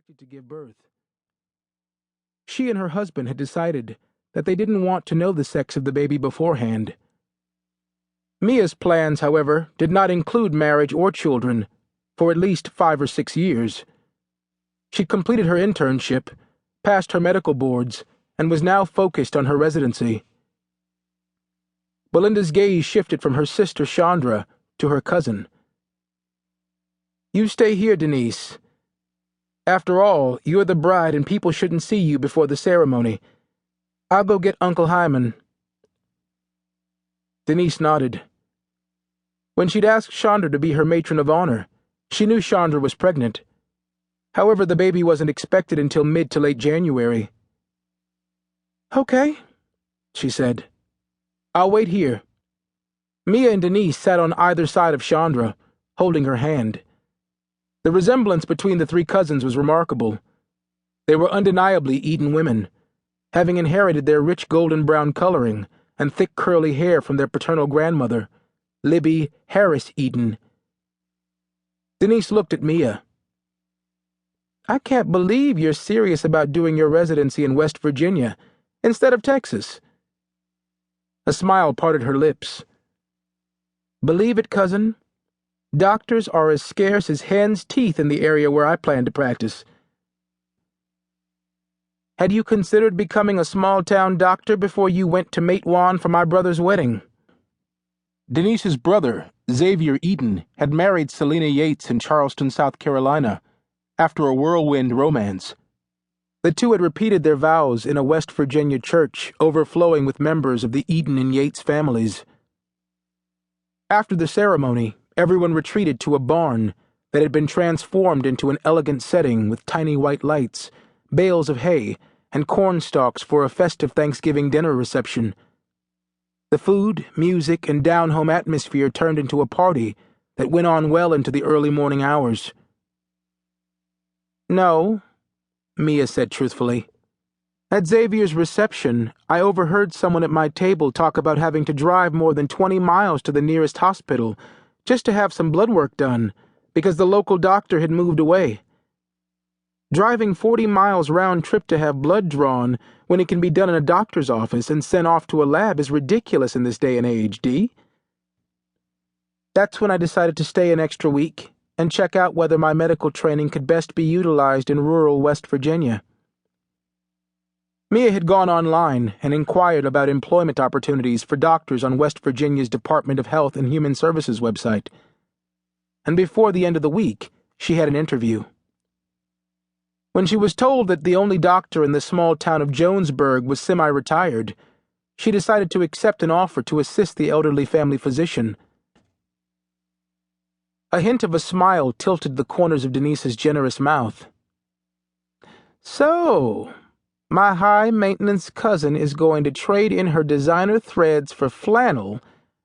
expected to give birth. She and her husband had decided that they didn't want to know the sex of the baby beforehand. Mia's plans, however, did not include marriage or children for at least 5 or 6 years. She'd completed her internship, passed her medical boards, and was now focused on her residency. Belinda's gaze shifted from her sister Chandra to her cousin. "You stay here, Denise. After all, you're the bride and people shouldn't see you before the ceremony. I'll go get Uncle Hyman." Denise nodded. When she'd asked Chandra to be her matron of honor, she knew Chandra was pregnant. However, the baby wasn't expected until mid to late January. "Okay," she said. "I'll wait here." Mia and Denise sat on either side of Chandra, holding her hand. The resemblance between the 3 cousins was remarkable. They were undeniably Eaton women, having inherited their rich golden brown coloring and thick curly hair from their paternal grandmother, Libby Harris Eaton. Denise looked at Mia. "I can't believe you're serious about doing your residency in West Virginia instead of Texas." A smile parted her lips. "Believe it, cousin. Doctors are as scarce as hen's teeth in the area where I plan to practice." "Had you considered becoming a small-town doctor before you went to Matewan for my brother's wedding?" Denise's brother, Xavier Eaton, had married Selena Yates in Charleston, South Carolina, after a whirlwind romance. The two had repeated their vows in a West Virginia church overflowing with members of the Eaton and Yates families. After the ceremony, everyone retreated to a barn that had been transformed into an elegant setting with tiny white lights, bales of hay, and corn stalks for a festive Thanksgiving dinner reception. The food, music, and down-home atmosphere turned into a party that went on well into the early morning hours. "No," Mia said truthfully. "At Xavier's reception, I overheard someone at my table talk about having to drive more than 20 miles to the nearest hospital just to have some blood work done because the local doctor had moved away. Driving 40 miles round trip to have blood drawn when it can be done in a doctor's office and sent off to a lab is ridiculous in this day and age, Dee." That's when I decided to stay an extra week and check out whether my medical training could best be utilized in rural West Virginia. Mia had gone online and inquired about employment opportunities for doctors on West Virginia's Department of Health and Human Services website. And before the end of the week, she had an interview. When she was told that the only doctor in the small town of Jonesburg was semi-retired, she decided to accept an offer to assist the elderly family physician. A hint of a smile tilted the corners of Denise's generous mouth. "So, my high-maintenance cousin is going to trade in her designer threads for flannel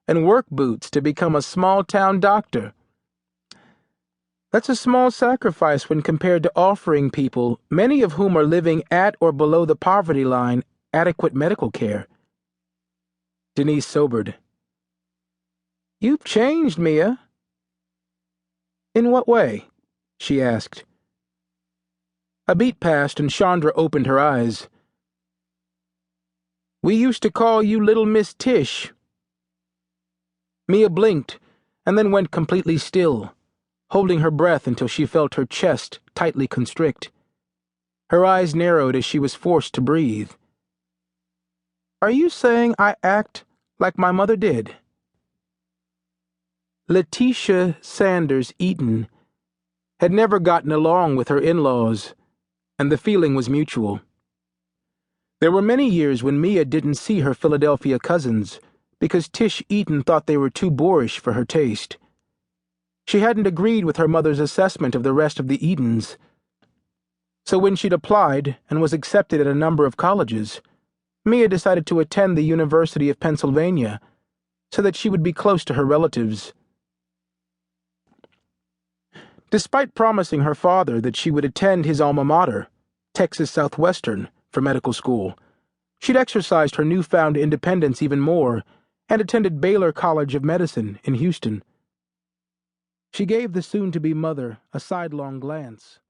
and work boots to become a small-town doctor. That's a small sacrifice when compared to offering people, many of whom are living at or below the poverty line, adequate medical care." Denise sobered. "You've changed, Mia." "In what way?" she asked. A beat passed and Chandra opened her eyes. "We used to call you Little Miss Tish." Mia blinked and then went completely still, holding her breath until she felt her chest tightly constrict. Her eyes narrowed as she was forced to breathe. "Are you saying I act like my mother did?" Letitia Sanders Eaton had never gotten along with her in-laws, and the feeling was mutual. There were many years when Mia didn't see her Philadelphia cousins because Tish Eaton thought they were too boorish for her taste. She hadn't agreed with her mother's assessment of the rest of the Eatons. So when she'd applied and was accepted at a number of colleges, Mia decided to attend the University of Pennsylvania so that she would be close to her relatives. Despite promising her father that she would attend his alma mater, Texas Southwestern, for medical school, she'd exercised her newfound independence even more and attended Baylor College of Medicine in Houston. She gave the soon-to-be mother a sidelong glance.